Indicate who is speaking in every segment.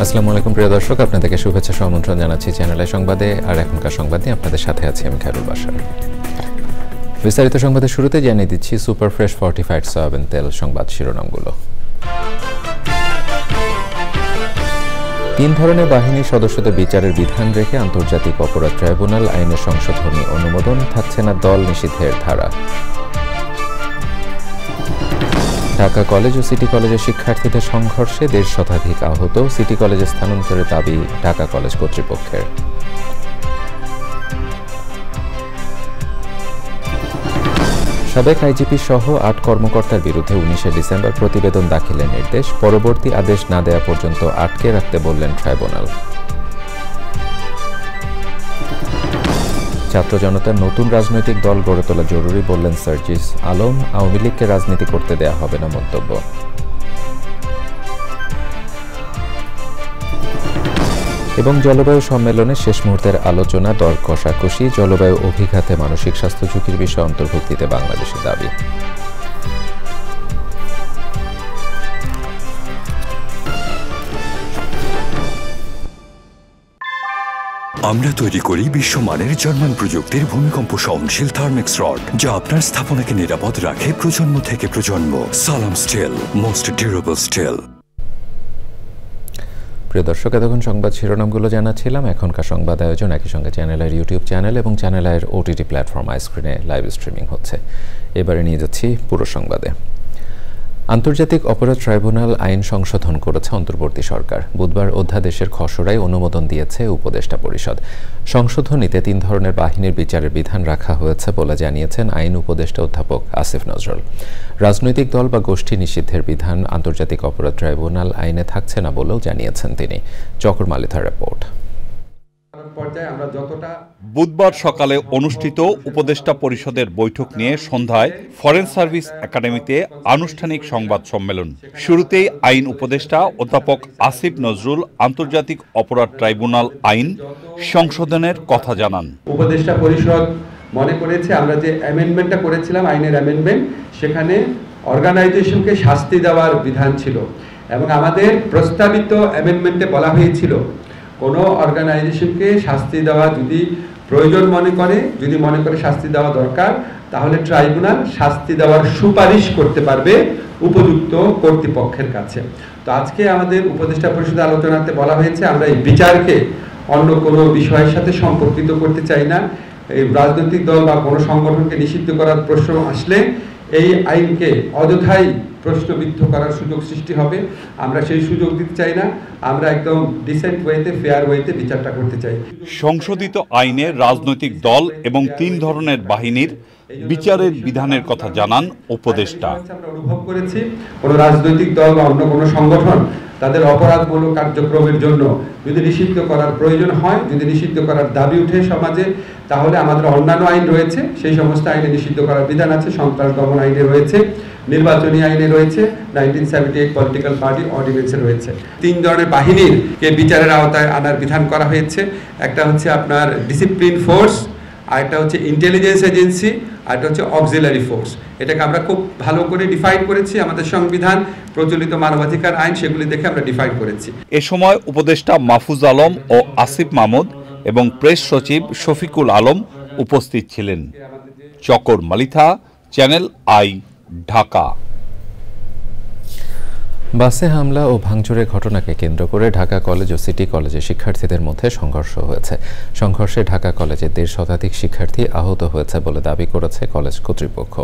Speaker 1: আসসালামু আলাইকুম প্রিয় দর্শক, আপনাদেরকে শুভেচ্ছা আমন্ত্রণ জানাচ্ছি চ্যানেলের সংবাদে। আর এখনকার সংবাদে আপনাদের সাথে আছি আমি খায়রুল বাশার। বিস্তারিত সংবাদের শুরুতে জানিয়ে দিচ্ছি সুপার ফ্রেশ ফর্টিফাইড সয়াবিন তেল সংবাদ শিরোনামগুলো। 3 ধরনের বাহিনীর সদস্যদের বিচারের বিধান রেখে আন্তর্জাতিক অপরাধ ট্রাইব্যুনাল আইনের সংশোধনী অনুমোদন, থাকছে না দল নিষিদ্ধের ধারা। ঢাকা কলেজ ও সিটি কলেজের শিক্ষার্থীদের সংঘর্ষে 1.5 শতাধিক আহত, সিটি কলেজে স্থানান্তরের দাবি ঢাকা কলেজ কর্তৃপক্ষের। সাবেক আইজিপি সহ 8 কর্মকর্তার বিরুদ্ধে 19 ডিসেম্বর প্রতিবেদন দাখিলের নির্দেশ, পরবর্তী আদেশ না দেওয়া পর্যন্ত আটকে রাখতে বললেন ট্রাইব্যুনাল। ছাত্র জনতার নতুন রাজনৈতিক দল গড়ে তোলা জরুরি বললেন সার্জিস আলম, আওয়ামী লীগকে রাজনীতি করতে দেয়া হবে না মন্তব্য। এবং জলবায়ু সম্মেলনে শেষ মুহূর্তের আলোচনা, দর কষাকষি, জলবায়ু অভিঘাতে মানসিক স্বাস্থ্য ঝুঁকির বিষয়ে অন্তর্ভুক্তিতে বাংলাদেশের দাবি।
Speaker 2: আমরা তৈরি করি বিশ্বমানের জার্মান প্রযুক্তির ভূমিকম্প সহনশীল থার্মেক্স রড, যা আপনার স্থাপনাকে নিরাপদ রাখে প্রজন্ম থেকে প্রজন্ম। সালাম স্টিল, মোস্ট ডিউরেবল স্টিল।
Speaker 1: প্রিয় দর্শক, এতক্ষণ সংবাদ শিরোনামগুলো জানাচ্ছিলাম। এখনকার সংবাদ আয়োজন একই সঙ্গে চ্যানেলের ইউটিউব চ্যানেল এবং চ্যানেলের ওটিটি প্ল্যাটফর্ম আইস্ক্রিনে লাইভ স্ট্রিমিং হচ্ছে। এবারে নিয়ে যাচ্ছি পুরো সংবাদে। আন্তর্জাতিক অপরাধ ট্রাইব্যুনাল আইন সংশোধন করেছে অন্তর্বর্তী সরকার। বুধবার অধ্যাদেশের খসড়ায় অনুমোদন দিয়েছে উপদেষ্টা পরিষদ। সংশোধনীতে 3 ধরনের বাহিনীর বিচারের বিধান রাখা হয়েছে বলে জানিয়েছেন আইন উপদেষ্টা অধ্যাপক আসিফ নজরুল। রাজনৈতিক দল বা গোষ্ঠী নিষিদ্ধের বিধান আন্তর্জাতিক অপরাধ ট্রাইব্যুনাল আইনে থাকছে না বলেও জানিয়েছেন তিনি। চকর মালিথার রিপোর্ট।
Speaker 3: বুধবার সকালে অনুষ্ঠিত উপদেষ্টা পরিষদের বৈঠক নিয়ে সন্ধ্যায় ফরেন সার্ভিস একাডেমিতে আনুষ্ঠানিক সংবাদ সম্মেলন। শুরুতেই আইন উপদেষ্টা অধ্যাপক আসিফ নজরুল আন্তর্জাতিক অপরাধ ট্রাইব্যুনাল আইন সংশোধনের কথা জানান।
Speaker 4: উপদেষ্টা পরিষদ মনে করেছে আমরা যে অ্যামেন্ডমেন্টটা করেছিলাম, আইনের অ্যামেন্ডমেন্ট, সেখানে অর্গানাইজেশনকে শাস্তি দেওয়ার বিধান ছিল এবং আমাদের প্রস্তাবিত অ্যামেন্ডমেন্টে বলা হয়েছিল কোনো অর্গানাইজেশনকে শাস্তি দেওয়া যদি প্রয়োজন মনে করে শাস্তি দেওয়া দরকার, তাহলে ট্রাইব্যুনাল শাস্তি দেওয়ার সুপারিশ করতে পারবে উপযুক্ত কর্তৃপক্ষের কাছে। তো আজকে আমাদের উপদেষ্টা পরিষদের আলোচনাতে বলা হয়েছে আমরা এই বিচারকে অন্য কোনো বিষয়ের সাথে সম্পর্কিত করতে চাই না। এই রাজনৈতিক দল বা কোনো সংগঠনকে নিষিদ্ধ করার প্রশ্ন আসলে এই আইনকে অযথাই প্রশ্নবিদ্ধ করার সুযোগ সৃষ্টি হবে। আমরা সেই সুযোগ দিতে চাই না। আমরা একদম ডিসেন্ট ওয়েতে, ফেয়ার ওয়েতে বিচারটা করতে চাই।
Speaker 3: সংশোধিত আইনে রাজনৈতিক দল এবং 3 ধরনের বাহিনীর বিচারের বিধানের কথা জানান উপদেষ্টা।
Speaker 4: আমরা অনুভব করেছি কোনো রাজনৈতিক দল বা অন্য কোনো সংগঠন তাদের অপরাধমূলক কার্যক্রমের জন্য যদি নিষিদ্ধ করার প্রয়োজন হয়, যদি নিষিদ্ধ করার দাবি উঠে সমাজে, তাহলে আমাদের অন্যান্য আইন রয়েছে, সেই সমস্ত আইনে নিষিদ্ধ করার বিধান আছে। সন্ত্রাস দমন আইনে রয়েছে, নির্বাচনী আইনে রয়েছে, 1978 পলিটিক্যাল পার্টি অর্ডিন্যান্সে রয়েছে। 3 ধরনের বাহিনীরকে বিচারের আওতায় আনার বিধান করা হয়েছে। একটা হচ্ছে আপনার ডিসিপ্লিন ফোর্স, আরেকটা হচ্ছে ইন্টেলিজেন্স এজেন্সি, আরেকটা হচ্ছে অক্সিলারি ফোর্স। এটাকে আমরা খুব ভালো করে ডিফাইন করেছি। আমাদের সংবিধান, প্রচলিত মানবাধিকার আইন, সেগুলি দেখে আমরা ডিফাইন করেছি।
Speaker 3: এ সময় উপদেষ্টা মাহফুজ আলম ও আসিফ মাহমুদ এবং প্রেস সচিব শফিকুল আলম উপস্থিত ছিলেন। চকর মালিথা, চ্যানেল আই, ঢাকা।
Speaker 1: বাসে হামলা ও ভাঙচুরের ঘটনাকে কেন্দ্র করে ঢাকা কলেজ ও সিটি কলেজের শিক্ষার্থীদের মধ্যে সংঘর্ষ হয়েছে। সংঘর্ষে ঢাকা কলেজের 1.5 শতাধিক শিক্ষার্থী আহত হয়েছে বলে দাবি করেছে কলেজ কর্তৃপক্ষ।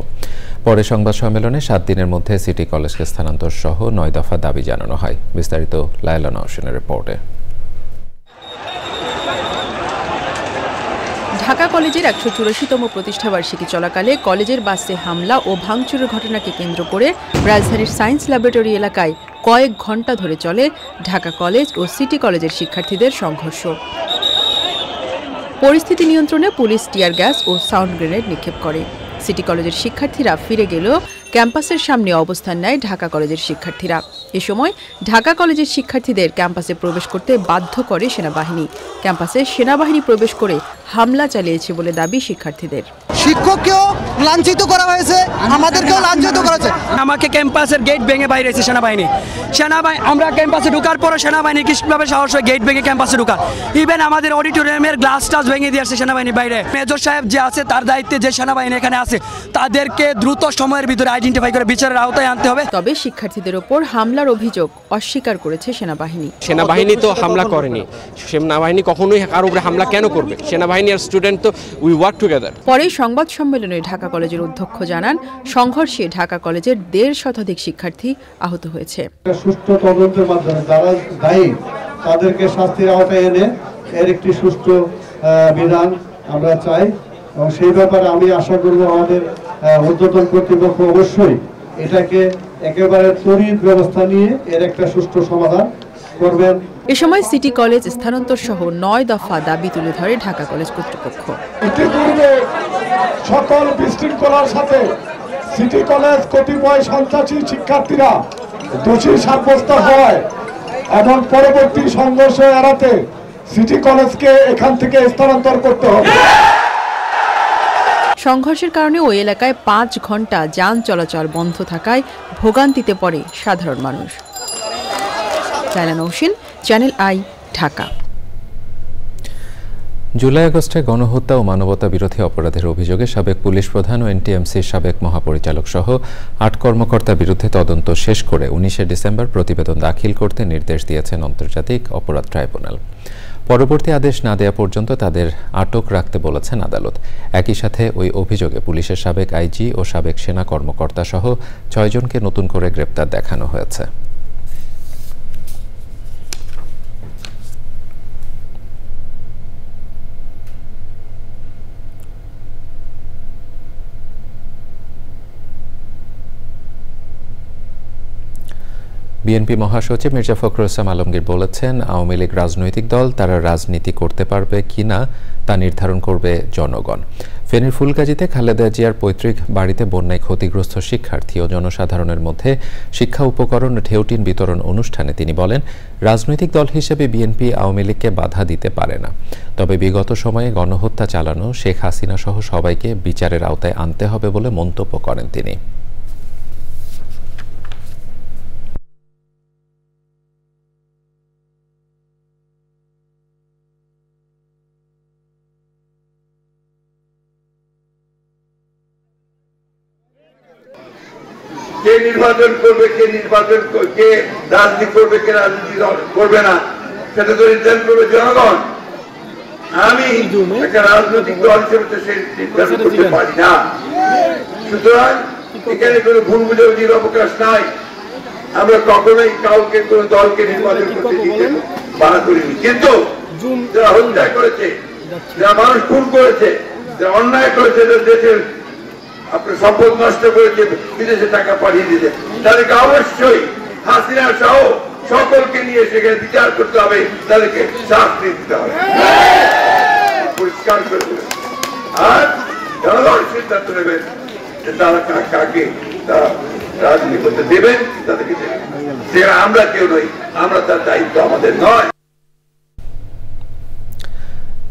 Speaker 1: পরে সংবাদ সম্মেলনে 7 দিনের মধ্যে সিটি কলেজকে স্থানান্তর সহ 9 দফা দাবি জানানো হয়। বিস্তারিত লায়লা নওশিনের রিপোর্টে।
Speaker 5: ঢাকা কলেজের 184তম প্রতিষ্ঠাবার্ষিকী চলাকালে কলেজের বাসে হামলা ও ভাঙচুরের ঘটনাকে কেন্দ্র করে রাজধানীর সায়েন্স ল্যাবরেটরি এলাকায় কয়েক ঘণ্টা ধরে চলে ঢাকা কলেজ ও সিটি কলেজের শিক্ষার্থীদের সংঘর্ষ। পরিস্থিতি নিয়ন্ত্রণে পুলিশ টিয়ার গ্যাস ও সাউন্ড গ্রেনেড নিক্ষেপ করে। সিটি কলেজের শিক্ষার্থীরা ফিরে গেলেও ক্যাম্পাসের সামনে অবস্থান নেয় ঢাকা কলেজের শিক্ষার্থীরা। এ সময় ঢাকা কলেজের শিক্ষার্থীদের ক্যাম্পাসে প্রবেশ করতে বাধ্য করে সেনাবাহিনী। ক্যাম্পাসে সেনাবাহিনী প্রবেশ করে হামলা চালিয়েছে বলে দাবি শিক্ষার্থীদের।
Speaker 6: শিক্ষককেও লাঞ্ছিত করা হয়েছে, আমাদেরকেও লাঞ্ছিত করা হয়েছে।
Speaker 7: আমাকে ক্যাম্পাসের গেট ভেঙে বাইরে এসেছে সেনাবাহিনী। আমরা ক্যাম্পাসে ঢোকার পরে সেনাবাহিনী কিভাবে সাহস হয়ে গেট ভেঙে ক্যাম্পাসে ঢোকা, ইভেন আমাদের অডিটোরিয়ামের গ্লাস টাস ভেঙে দিয়ে আসছে সেনাবাহিনী বাইরে। মেজর সাহেব যে আছে তার দায়িত্বে যে সেনাবাহিনী এখানে আছে তাদেরকে দ্রুত সময়ের ভিতরে আইডেন্টিফাই করে বিচারের আওতায় আনতে হবে।
Speaker 5: তবে শিক্ষার্থীদের ওপর হামলার অভিযোগ অস্বীকার করেছে সেনাবাহিনী।
Speaker 8: সেনাবাহিনী তো হামলা করেনি, সেনাবাহিনী কখনোই কারোর উপরে হামলা কেন করবে? সেনাবাহিনী আর স্টুডেন্ট তো উই ওয়ার্ক টুগেদার।
Speaker 5: পরে সংবাদ সম্মেলনে ঢাকা কলেজের অধ্যক্ষ জানান, সংঘর্ষে ঢাকা কলেজের 1.5 শতাধিক শিক্ষার্থী আহত হয়েছে।
Speaker 9: সুষ্ঠু তদন্তের মাধ্যমে যারা দায়ী তাদেরকে শাস্তির আওতায় এনে এর একটি সুষ্ঠু বিধান আমরা চাই, এবং সেই ব্যাপারে আমি আশা করব আমাদের ঊর্ধ্বতন কর্তৃপক্ষ অবশ্যই এটাকে একেবারে তড়িৎ ব্যবস্থা নিয়ে এর একটা সুষ্ঠু সমাধান করবেন।
Speaker 5: এ সময় সিটি কলেজ স্থানান্তর সহ 9 দফা দাবি তুলে ধরে ঢাকা কলেজ কর্তৃপক্ষ।
Speaker 9: ইতিপূর্বে সকল বিশৃঙ্খলার সাথে সিটি কলেজ কতিপয় সন্ত্রাসী শিক্ষার্থীরা দোষী সাব্যস্ত হয় এবং পরবর্তী সংঘর্ষ এড়াতে সিটি কলেজকে এখান থেকে স্থানান্তর করতে হবে।
Speaker 5: সংঘর্ষের কারণে ওই এলাকায় 5 ঘন্টা যান চলাচল বন্ধ থাকায় ভোগান্তিতে পড়ে সাধারণ মানুষ। Laila Naushin, Channel i, Dhaka.
Speaker 1: July আগস্টে গণহত্যা ও মানবতা বিরোধী অপরাধের অভিযোগে সাবেক পুলিশ প্রধান ও এনটিএমসির সাবেক মহাপরিচালক সহ 8 কর্মকর্তার বিরুদ্ধে তদন্ত শেষ করে 19শে ডিসেম্বর প্রতিবেদন দাখিল করতে নির্দেশ দিয়েছেন আন্তর্জাতিক অপরাধ ট্রাইব্যুনাল। পরবর্তী আদেশ না দেওয়া পর্যন্ত তাদের আটক রাখতে বলেছেন আদালত। একই সাথে ওই অভিযোগে পুলিশের সাবেক আইজি ও সাবেক সেনা কর্মকর্তা সহ 6 জনকে নতুন করে গ্রেপ্তার দেখানো হয়েছে। বিএনপি মহাসচিব মির্জা ফখরুল ইসলাম আলমগীর বলেছেন, আওয়ামী লীগ রাজনৈতিক দল, তারা রাজনীতি করতে পারবে কিনা তা নির্ধারণ করবে জনগণ। ফেনীর ফুলগাজীতে খালেদা জিয়ার পৈতৃক বাড়িতে বন্যায় ক্ষতিগ্রস্ত শিক্ষার্থী ও জনসাধারণের মধ্যে শিক্ষা উপকরণ ঢেউটিন বিতরণ অনুষ্ঠানে তিনি বলেন, রাজনৈতিক দল হিসেবে বিএনপি আওয়ামী লীগকে বাধা দিতে পারে না, তবে বিগত সময়ে গণহত্যা চালানো শেখ হাসিনা সহ সবাইকে বিচারের আওতায় আনতে হবে বলে মন্তব্য করেন তিনি।
Speaker 10: কে নির্বাচন করবে, কে রাজনীতি করবে, কে রাজনীতি করবে না, সেটা তো নির্ধারণ করবে জনগণ। আমি একটা রাজনৈতিক দল হিসেবে তো সে নির্ধারণ করতে পারি না। সুতরাং এখানে কোনো ভুল বুঝাবুঝির অবকাশ নাই। আমরা কখনোই কাউকে কোন দলকে নির্বাচন করতে দিতে বাধা করিনি, কিন্তু যারা হত্যা করেছে, যারা মানুষ খুন করেছে, যারা অন্যায় করেছে, দেশের আপনার সম্পদ নষ্ট করেছে, বিদেশে টাকা পাঠিয়ে দিতে, তাদেরকে অবশ্যই হাসিনা সহ সকলকে নিয়ে সেখানে বিচার করতে হবে, তাদেরকে শাস্তি দিতে হবে, পরিষ্কার করে দেবেন। আর জনগণ সিদ্ধান্ত নেবেন যে তারা কাকে তারা রাজনীতি করতে দেবেন, তাদেরকে দেবেন। সেখানে আমরা কেউ নই, আমরা তার দায়িত্ব আমাদের নয়।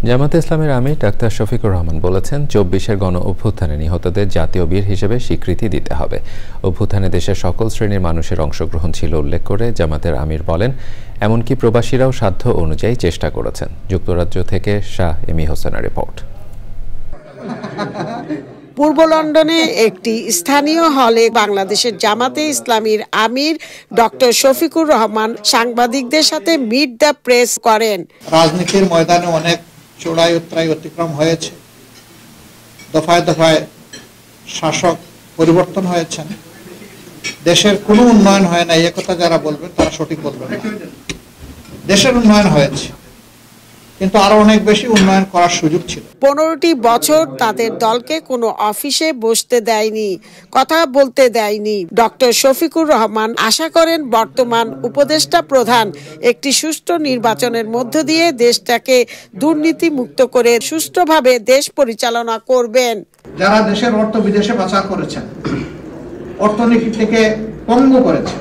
Speaker 1: জামাতে ইসলামের আমির ডাক্তার শফিকুর রহমান বলেছেন, 24-এর গণ অভ্যুত্থানে নিহতদের জাতীয় বীর হিসেবে স্বীকৃতি দিতে হবে। অভ্যুত্থানে দেশের সকল শ্রেণীর মানুষের অংশগ্রহণ ছিল উল্লেখ করে জামাতের আমির বলেন, এমনকি প্রবাসীরাও সাধ্য অনুযায়ী চেষ্টা করেছেন। যুক্তরাজ্য থেকে শাহ এমি হোসেনের রিপোর্ট।
Speaker 11: পূর্ব লন্ডনে একটি স্থানীয় হলে বাংলাদেশের জামাতে ইসলামীর আমির ডক্টর শফিকুর রহমান সাংবাদিকদের সাথে মিট দ্য প্রেস করেন।
Speaker 12: রাজনীতির ময়দানে অনেক চড়াই উতরাই অতিক্রম হয়েছে, দফায় দফায় শাসক পরিবর্তন হয়েছেন, দেশের কোনো উন্নয়ন হয় না, এই কথা যারা বলবেন তারা সঠিক বলবেন। দেশের উন্নয়ন হয়েছে, কিন্তু আরো অনেক বেশি উন্নয়ন করার সুযোগ ছিল।
Speaker 11: 15টি বছর তাদের দলকে কোনো অফিসে বসতে দেয়নি, কথা বলতে দেয়নি। ডক্টর শফিকুর রহমান আশা করেন বর্তমান উপদেষ্টা প্রধান একটি সুষ্ঠু নির্বাচনের মধ্য দিয়ে দেশটাকে দুর্নীতি মুক্ত করে সুষ্ঠুভাবে দেশ পরিচালনা করবেন।
Speaker 12: যারা দেশের অর্থ বিদেশে পাচার করেছেন, অর্থনীতি থেকে পঙ্গু করেছেন,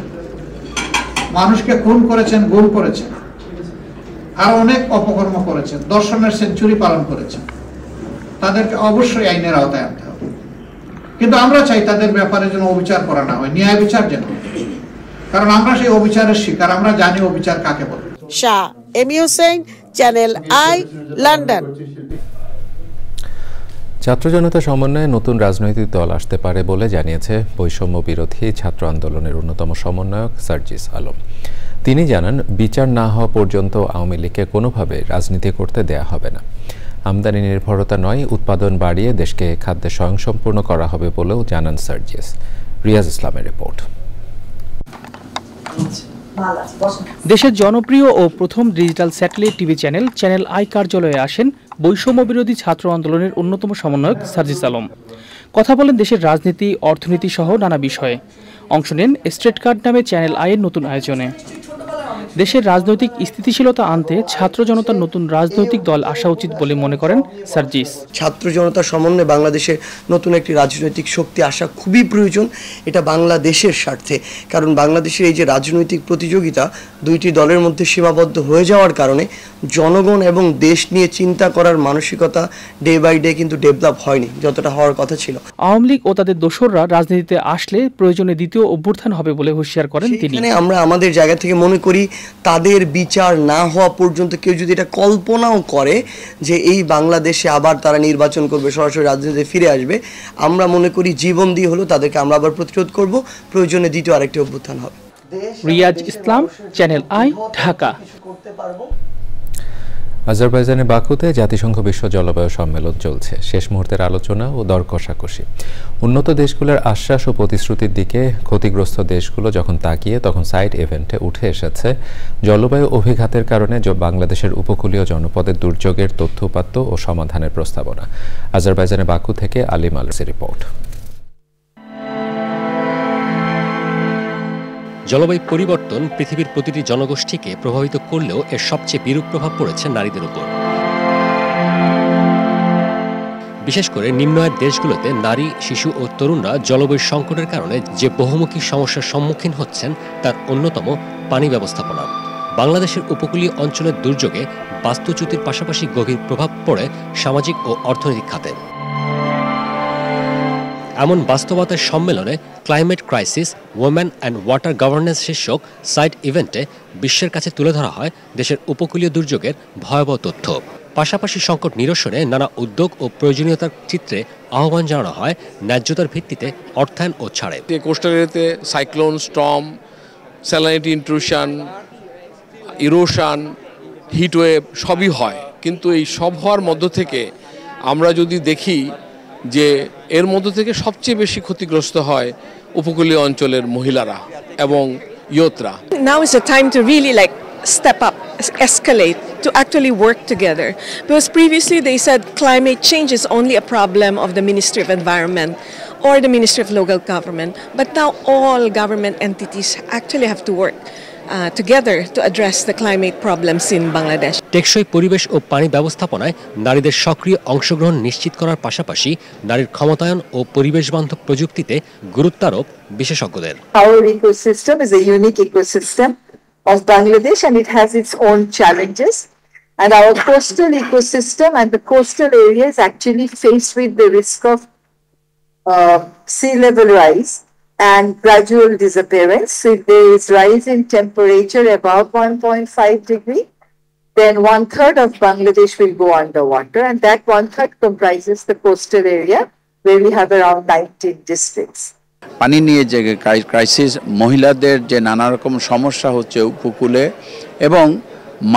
Speaker 12: মানুষকে খুন করেছেন, গুম করেছেন, আর অনেক অপকর্ম করেছেন, দর্শনের সেঞ্চুরি পালন করেছেন, তাদেরকে অবশ্যই আইনের আওতায় আনতে হবে। কিন্তু আমরা চাই তাদের ব্যাপারে যেন অবিচার করা না হয়, ন্যায় বিচার যেন, কারণ আমরা সেই অবিচারের শিকার, আমরা জানি অবিচার কাকে বলে।
Speaker 11: শাহ এমি হোসেন, চ্যানেল আই, লন্ডন।
Speaker 1: ছাত্র জনতা সমন্বয়ে নতুন রাজনৈতিক দল আসতে পারে বলে জানিয়েছে বৈষম্য বিরোধী ছাত্র আন্দোলনের অন্যতম সমন্বয়ক সার্জিস আলম। তিনি জানান, বিচার না হওয়া পর্যন্ত আওয়ামী লীগকে কোনোভাবে রাজনীতি করতে দেয়া হবে না। আমদানি নির্ভরতা নয়, উৎপাদন বাড়িয়ে দেশকে খাদ্যে স্বয়ংসম্পূর্ণ করা হবে বলেও জানান সার্জিস। রিয়াজ ইসলামের রিপোর্ট।
Speaker 13: দেশের জনপ্রিয় ও প্রথম digital satellite TV channel channel I কার্যালয়ে আসেন বৈষম্য বিরোধী ছাত্র আন্দোলনের অন্যতম সমন্বয়ক সার্জিস আলম। কথা বলেন দেশের রাজনীতি, অর্থনীতি সহ নানা বিষয়ে। অংশ নেন স্ট্রেট কার্ড নামে চ্যানেল আইয়ের নতুন আয়োজনে। দেশের রাজনৈতিক স্থিতিশীলতা আনতে ছাত্র জনতার নতুন রাজনৈতিক দল আসা উচিত বলে মনে করেন সার্জিস।
Speaker 14: ছাত্র জনতার সমন্বয়ে বাংলাদেশে নতুন একটি রাজনৈতিক শক্তি আসা খুবই প্রয়োজন, এটা বাংলাদেশের স্বার্থে। কারণ বাংলাদেশের এই যে রাজনৈতিক প্রতিযোগিতা দুইটি দলের মধ্যে সীমাবদ্ধ হয়ে যাওয়ার কারণে জনগণ এবং দেশ নিয়ে চিন্তা করার মানসিকতা ডে বাই ডে কিন্তু ডেভেলপ হয়নি যতটা হওয়ার কথা ছিল।
Speaker 13: আওয়ামী লীগ ও তাদের দোসররা রাজনীতিতে আসলে প্রয়োজনে দ্বিতীয় অভ্যুত্থান হবে বলে হুঁশিয়ার করেন তিনি।
Speaker 14: আমরা আমাদের জায়গা থেকে মনে করি তাদের বিচার না হওয়া পর্যন্ত কেউ যদি এটা কল্পনাও করে যে এই বাংলাদেশে আবার তারা নির্বাচন করবে, সরাসরি রাজনীতিতে ফিরে আসবে, আমরা মনে করি জীবন দিয়ে হলো তাদেরকে আমরা আবার প্রতিরোধ করব, প্রয়োজনে দ্বিতীয় আরেকটি অভ্যুত্থান হবে।
Speaker 13: রিয়াজ ইসলাম, চ্যানেল আই, ঢাকা।
Speaker 1: আজারবাইজানের বাকুতে জাতিসংঘ বিশ্ব জলবায়ু সম্মেলন চলছে। শেষ মুহূর্তের আলোচনা ও দর কষাকষি। উন্নত দেশগুলোর আশ্বাস ও প্রতিশ্রুতির দিকে ক্ষতিগ্রস্ত দেশগুলো যখন তাকিয়ে, তখন সাইড ইভেন্টে উঠে এসেছে জলবায়ু অভিঘাতের কারণে বাংলাদেশের উপকূলীয় জনপদের দুর্যোগের তথ্য উপাত্ত ও সমাধানের প্রস্তাবনা। আজারবাইজানের বাকু থেকে আলিম আলসের রিপোর্ট।
Speaker 15: জলবায়ু পরিবর্তন পৃথিবীর প্রতিটি জনগোষ্ঠীকে প্রভাবিত করলেও এর সবচেয়ে বিরূপ প্রভাব পড়েছে নারীদের উপর। বিশেষ করে নিম্ন আয়ের দেশগুলোতে নারী, শিশু ও তরুণরা জলবায়ু সংকটের কারণে যে বহুমুখী সমস্যার সম্মুখীন হচ্ছেন তার অন্যতম পানি ব্যবস্থাপনা। বাংলাদেশের উপকূলীয় অঞ্চলের দুর্যোগে বাস্তুচ্যুতির পাশাপাশি গভীর প্রভাব পড়ে সামাজিক ও অর্থনৈতিক খাতে। এমন বাস্তবতার সম্মেলনে climate crisis, women and water governance শীর্ষক সাইড ইভেন্টে বিশ্বের কাছে তুলে ধরা হয় দেশের উপকূলীয় দুর্যোগের ভয়াবহ তথ্য। পাশাপাশি সংকট নিরসনে নানা উদ্যোগ ও প্রয়োজনীয়তার চিত্রে আহ্বান জানানো হয় ন্যায্যতার ভিত্তিতে অর্থায়ন ও ছাড়ে।
Speaker 16: কোস্টাল এরিয়াতে cyclone, storm, salinity intrusion, erosion, heatwave সবই হয়, কিন্তু এই সব হওয়ার মধ্য থেকে আমরা যদি দেখি যে এর মধ্য থেকে সবচেয়ে বেশি ক্ষতিগ্রস্ত হয় উপকূলীয় অঞ্চলের মহিলারা এবং ইয়ুথরা।
Speaker 17: Now is the time to really step up, escalate, to actually work together. Because previously they said climate change is only a problem of the Ministry of Environment or the Ministry of Local Government. But now all government entities actually have to work together to address the climate problems in Bangladesh.
Speaker 15: টেকসই পরিবেশ ও পানি ব্যবস্থাপনায় নারীদের সক্রিয় অংশগ্রহণ নিশ্চিত করার পাশাপাশি নারীর ক্ষমতায়ন ও পরিবেশ বান্ধব প্রযুক্তিতে গুরুত্ব আরোপ বিশেষজ্ঞদের।
Speaker 18: Our ecosystem is a unique ecosystem of Bangladesh and it has its own challenges. And our coastal ecosystem and the coastal area is actually faced with the risk of sea level rise and gradual disappearance. So if there is rise in temperature above 1.5 degree, then 1/3 of Bangladesh will go underwater, and that 1/3 comprises the coastal area where we have around 19 districts.
Speaker 19: পানি নিয়ে যে crisis, মহিলাদের যে নানা রকম সমস্যা হচ্ছে উপকূলে এবং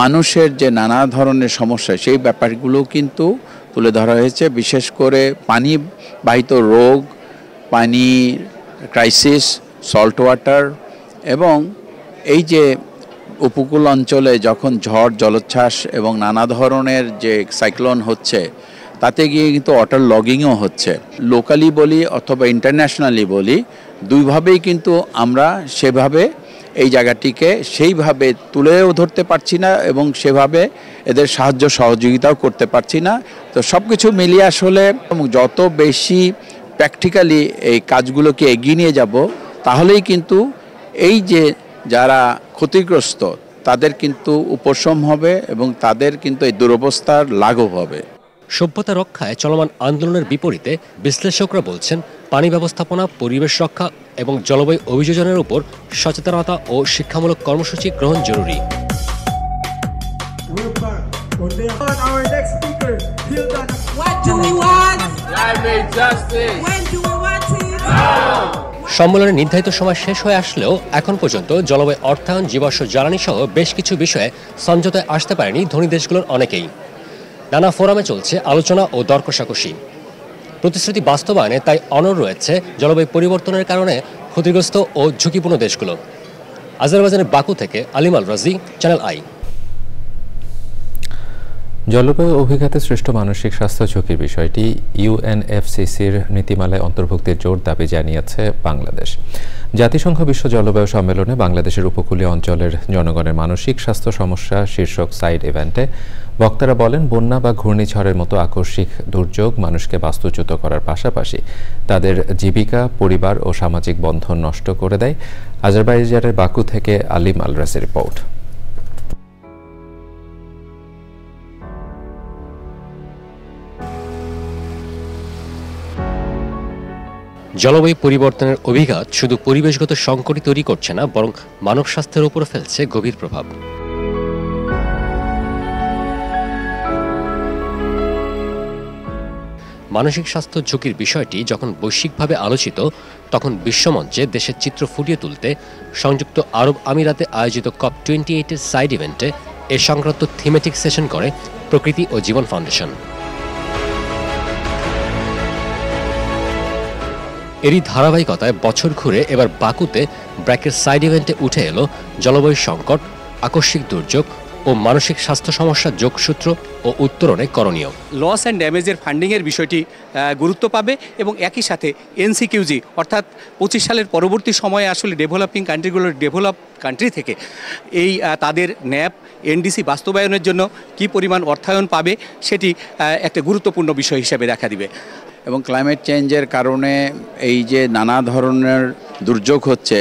Speaker 19: মানুষের যে নানা ধরনের সমস্যা, সেই ব্যাপারগুলো কিন্তু তুলে ধরা হয়েছে। বিশেষ করে পানি বাহিত রোগ, পানি ক্রাইসিস, সল্ট ওয়াটার এবং এই যে উপকূল অঞ্চলে যখন ঝড়, জলোচ্ছ্বাস এবং নানা ধরনের যে সাইক্লোন হচ্ছে, তাতে গিয়ে কিন্তু ওয়াটার লগিংও হচ্ছে। লোকালি বলি অথবা ইন্টারন্যাশনালি বলি, দুইভাবেই কিন্তু আমরা সেভাবে এই জায়গাটিকে সেইভাবে তুলেও ধরতে পারছি না এবং সেভাবে এদের সাহায্য সহযোগিতাও করতে পারছি না। তো সব কিছু মিলিয়ে আসলে যত বেশি প্র্যাকটিক্যালি এই কাজগুলোকে এগিয়ে নিয়ে যাব, তাহলেই কিন্তু এই যে যারা ক্ষতিগ্রস্ত তাদের কিন্তু উপশম হবে এবং তাদের কিন্তু এই দুরবস্থার লাঘব হবে।
Speaker 15: সভ্যতা রক্ষায় চলমান আন্দোলনের বিপরীতে বিশ্লেষকরা বলছেন পানি ব্যবস্থাপনা, পরিবেশ রক্ষা এবং জলবায়ু অভিযোজনের উপর সচেতনতা ও শিক্ষামূলক কর্মসূচি গ্রহণ জরুরি। সম্মেলনের নির্ধারিত সময় শেষ হয়ে আসলেও এখন পর্যন্ত জলবায়ু অর্থায়ন, জীবাশ্ম জ্বালানি সহ বেশ কিছু বিষয়ে সমঝোতায় আসতে পারেনি ধনী দেশগুলোর অনেকেই। নানা ফোরামে চলছে আলোচনা ও দর কষাকষি। প্রতিশ্রুতি বাস্তবায়নে তাই অনড় রয়েছে জলবায়ু পরিবর্তনের কারণে ক্ষতিগ্রস্ত ও ঝুঁকিপূর্ণ দেশগুলো। আজারবাইজানের বাকু থেকে আলিম আল রাজি, চ্যানেল আই।
Speaker 1: জলবায়ু অভিঘাতে সৃষ্ট মানসিক স্বাস্থ্য ঝুঁকির বিষয়টি ইউএনএফসিসির নীতিমালায় অন্তর্ভুক্তির জোর দাবি জানিয়েছে বাংলাদেশ। জাতিসংঘ বিশ্ব জলবায়ু সম্মেলনে বাংলাদেশের উপকূলীয় অঞ্চলের জনগণের মানসিক স্বাস্থ্য সমস্যা শীর্ষক সাইড ইভেন্টে বক্তারা বলেন, বন্যা বা ঘূর্ণিঝড়ের মতো আকস্মিক দুর্যোগ মানুষকে বাস্তুচ্যুত করার পাশাপাশি তাদের জীবিকা, পরিবার ও সামাজিক বন্ধন নষ্ট করে দেয়। আজারবাইজানের বাকু থেকে আলিম আল রাজির রিপোর্ট।
Speaker 15: জলবায়ু পরিবর্তনের অভিঘাত শুধু পরিবেশগত সংকটই তৈরি করছে না, বরং মানব স্বাস্থ্যের উপর ফেলছে গভীর প্রভাব। মানসিক স্বাস্থ্য ঝুঁকির বিষয়টি যখন বৈশ্বিকভাবে আলোচিত, তখন বিশ্বমঞ্চে দেশের চিত্র ফুটিয়ে তুলতে সংযুক্ত আরব আমিরাতে আয়োজিত COP28-এর সাইড ইভেন্টে এ সংক্রান্ত থিমেটিক সেশন করে প্রকৃতি ও জীবন ফাউন্ডেশন। এরই ধারাবাহিকতায় বছর ঘুরে এবার বাকুতে ব্র্যাকের সাইড ইভেন্টে উঠে এলো জলবায়ু সংকট, আকস্মিক দুর্যোগ ও মানসিক স্বাস্থ্য সমস্যার যোগসূত্র ও উত্তরণে করণীয়।
Speaker 20: লস অ্যান্ড ড্যামেজের ফান্ডিংয়ের বিষয়টি গুরুত্ব পাবে এবং একই সাথে NCQG অর্থাৎ 25 সালের পরবর্তী সময়ে আসলে ডেভেলপিং কান্ট্রিগুলোর ডেভেলপ কান্ট্রি থেকে এই তাদের ন্যাপ NDC বাস্তবায়নের জন্য কি পরিমাণ অর্থায়ন পাবে সেটি একটা গুরুত্বপূর্ণ বিষয় হিসেবে দেখা দিবে।
Speaker 19: এবং ক্লাইমেট চেঞ্জের কারণে এই যে নানা ধরনের দুর্যোগ হচ্ছে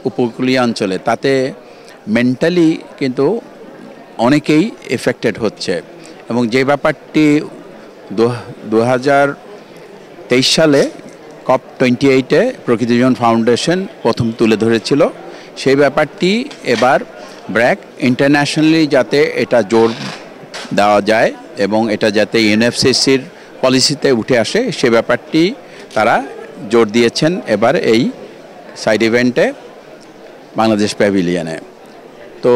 Speaker 19: উপকূলীয় অঞ্চলে, তাতে মেন্টালি কিন্তু অনেকেই এফেক্টেড হচ্ছে। এবং যে ব্যাপারটি 2023 সালে COP28-এ প্রকৃতি জীবন ফাউন্ডেশন প্রথম তুলে ধরেছিল, সেই ব্যাপারটি এবার ব্র্যাক ইন্টারন্যাশনালি যাতে এটা জোর দেওয়া যায় এবং এটা যাতে UNFCCCর পলিসিতে উঠে আসে, সে ব্যাপারটি তারা জোর দিয়েছেন এবার এই সাইড ইভেন্টে বাংলাদেশ প্যাভিলিয়নে। তো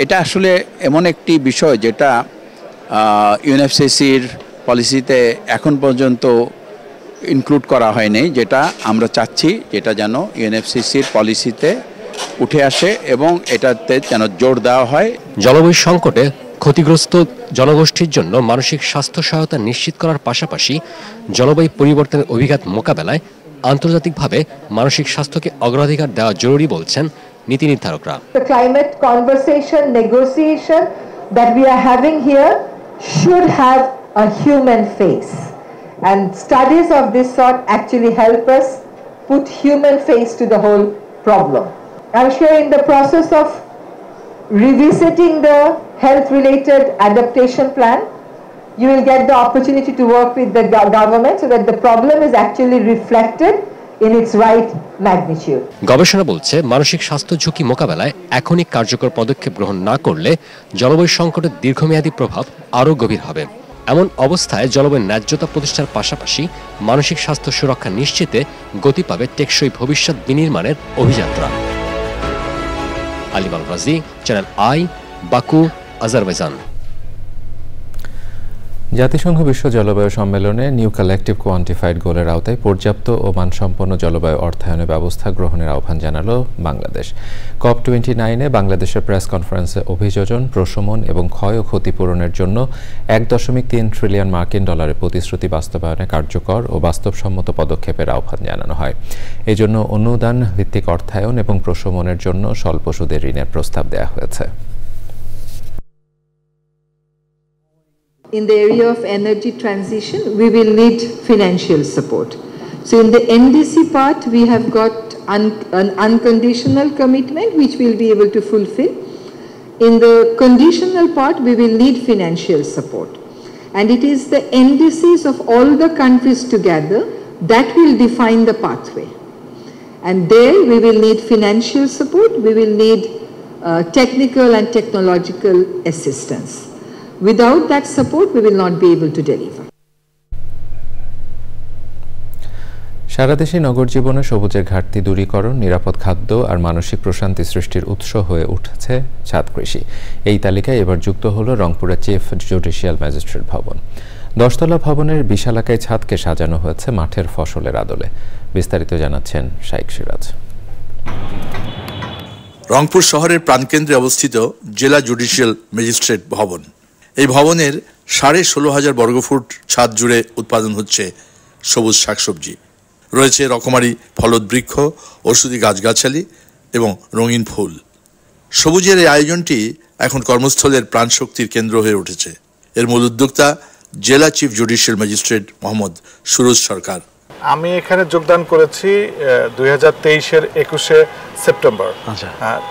Speaker 19: এটা আসলে এমন একটি বিষয় যেটা UNFCCCর পলিসিতে এখন পর্যন্ত ইনক্লুড করা হয়নি, যেটা আমরা চাচ্ছি যেটা যেন UNFCCCর পলিসিতে উঠে আসে এবং এটাতে যেন জোর দেওয়া হয়।
Speaker 15: জলবায়ু সংকটে ক্ষতিগ্রস্ত জনগোষ্ঠীর জন্য মানসিক স্বাস্থ্য সহায়তা নিশ্চিত করার পাশাপাশি জলবায়ু পরিবর্তনের অভিঘাত মোকাবেলায় আন্তর্জাতিকভাবে মানসিক স্বাস্থ্যকে অগ্রাধিকার দেওয়া জরুরি বলছেন নীতি নির্ধারকরা।
Speaker 18: The climate conversation, negotiation that we are having here should have a human face, and studies of this sort actually help us put human face to the whole problem. I'm sure in the process of revisiting the health-related adaptation plan, you will get the opportunity to work with the government so that the problem is actually reflected in its right magnitude.
Speaker 15: গবেষণা বলছে মানসিক স্বাস্থ্য ঝুঁকি মোকাবেলায় এখনই কার্যকর পদক্ষেপ গ্রহণ না করলে জলবায়ু সংকটের দীর্ঘমেয়াদী প্রভাব আরও গভীর হবে। এমন অবস্থায় জলবায়ু ন্যায্যতা প্রতিষ্ঠার পাশাপাশি মানসিক স্বাস্থ্য সুরক্ষা নিশ্চিতে গতি পাবে টেকসই ভবিষ্যৎ বিনির্মাণের অভিযাত্রা। আলিম আল রাজি, চ্যানেল আই, বাকু, আজারবাইজান।
Speaker 1: জাতিসংঘ বিশ্ব জলবায়ু সম্মেলনে নিউ কালেকটিভ কোয়ান্টিফাইড গোলের আওতায় পর্যাপ্ত ও মানসম্পন্ন জলবায়ু অর্থায়নের ব্যবস্থা গ্রহণের আহ্বান জানালো বাংলাদেশ। COP29-এ বাংলাদেশের প্রেস কনফারেন্সে অভিযোজন, প্রশমন এবং ক্ষয় ও ক্ষতিপূরণের জন্য 1.3 ট্রিলিয়ন মার্কিন ডলারের প্রতিশ্রুতি বাস্তবায়নে কার্যকর ও বাস্তবসম্মত পদক্ষেপের আহ্বান জানানো হয়। এজন্য অনুদান ভিত্তিক অর্থায়ন এবং প্রশমনের জন্য স্বল্প সুদের ঋণের প্রস্তাব দেওয়া হয়েছে।
Speaker 18: In the area of energy transition, we will need financial support. So in the NDC part, we have got an unconditional commitment which we'll be able to fulfill. In the conditional part, we will need financial support. And it is the NDCs of all the countries together that will define the pathway. And there we will need financial support, we will need technical and technological assistance. Without that support, we will not be able to deliver.
Speaker 1: সারা দেশে নগর জীবনে সবুজের ঘাটতি দূরীকরণ, নিরাপদ খাদ্য আর মানসিক প্রশান্তি সৃষ্টির উৎস হয়ে উঠেছে ছাদ কৃষি। এই তালিকায় এবার যুক্ত হলো রংপুরের চিফ জুডিশিয়াল ম্যাজিস্ট্রেট ভবন। 10তলা ভবনের বিশালাকায় ছাদকে সাজানো হয়েছে মাঠের ফসলের আদলে। বিস্তারিত জানাচ্ছেন শাইখ সিরাজ।
Speaker 21: রংপুর শহরের প্রাণকেন্দ্রে অবস্থিত জেলা জুডিশিয়াল ম্যাজিস্ট্রেট ভবন। এই ভবনের 16,500 বর্গফুট ছাদ জুড়ে উৎপাদন হচ্ছে সবুজ শাকসবজি। রয়েছে রকমারি ফলদ বৃক্ষ, ঔষধি গাছগাছালি এবং রঙিন ফুল। সবুজের এই আয়োজনটি এখন কর্মস্থলের প্রাণশক্তির কেন্দ্র হয়ে উঠেছে। এর মূল উদ্যোক্তা জেলা chief judicial magistrate Mohammad Suraj Sarkar.
Speaker 22: আমি এখানে যোগদান করেছি 2023-এর 21শে সেপ্টেম্বর।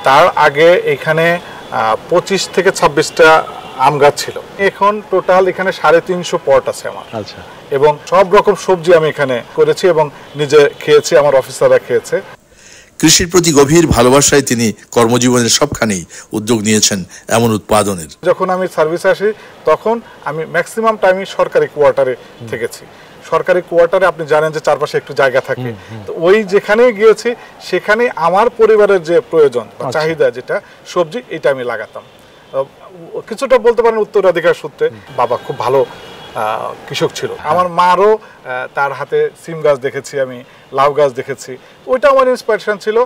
Speaker 22: তার আগে এখানে 25 থেকে 26টা আম গাছ ছিল। এখন টোটাল এখানে 350 পট আছে আমার। এবং সব রকম সবজি আমি এখানে করেছি এবং নিজে খেয়েছি, আমার অফিসাররা খেয়েছে।
Speaker 21: কৃষির প্রতি গভীর ভালোবাসায় তিনি কর্মজীবনের সবখানেই উদ্যোগ নিয়েছেন এমন উৎপাদনের।
Speaker 22: যখন আমি সার্ভিসে আসি তখন আমি ম্যাক্সিমাম টাইমই সরকারি কোয়ার্টারে থেকেছি। সরকারি কোয়ার্টারে আপনি জানেন যে চারপাশে একটু জায়গা থাকে, তো ওই যেখানে গিয়েছি সেখানে আমার পরিবারের যে প্রয়োজন বা চাহিদা যেটা সবজি, এটা আমি লাগাতাম। কিছুটা বলতে পারেন উত্তরাধিকার সূত্রে। বাবা খুব ভালো কৃষক ছিল। আমার মারও তার হাতে সিম গাছ দেখেছি, আমি লাউ গাছ দেখেছি, ওইটা আমার ইন্সপিরেশন ছিল।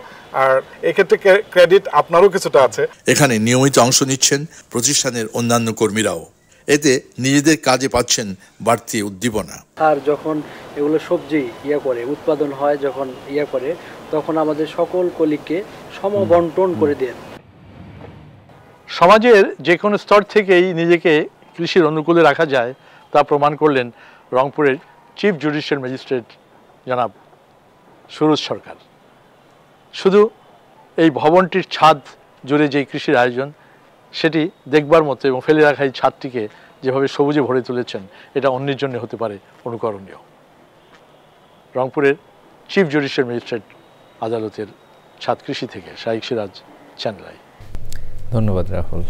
Speaker 22: আর এক্ষেত্রে ক্রেডিট আপনারও কিছুটা আছে।
Speaker 21: এখানে নিয়মিত অংশ নিচ্ছেন প্রতিষ্ঠানের অন্যান্য কর্মীরাও। এতে নিজেদের কাজে পাচ্ছেন বাড়তি উদ্দীপনা।
Speaker 23: আর যখন এগুলো সবজি করে উৎপাদন হয়, যখন করে তখন আমাদের সকল কলিগকে সমবন্টন করে দেন।
Speaker 24: সমাজের যে কোনো স্তর থেকেই নিজেকে কৃষির অনুকূলে রাখা যায় তা প্রমাণ করলেন রংপুরের চিফ জুডিশিয়াল ম্যাজিস্ট্রেট জনাব সুরজ সরকার। শুধু এই ভবনটির ছাদ জুড়ে যে কৃষির আয়োজন, সেটি দেখবার মতো, এবং ফেলে রাখা এই ছাদটিকে যেভাবে সবুজে ভরে তুলেছেন, এটা অন্যের জন্য হতে পারে অনুকরণীয়। রংপুরের চিফ জুডিশিয়াল ম্যাজিস্ট্রেট আদালতের ছাদ কৃষি থেকে শাইখ সিরাজ, চ্যানেল আই।
Speaker 1: ধন্যবাদ রাহুল।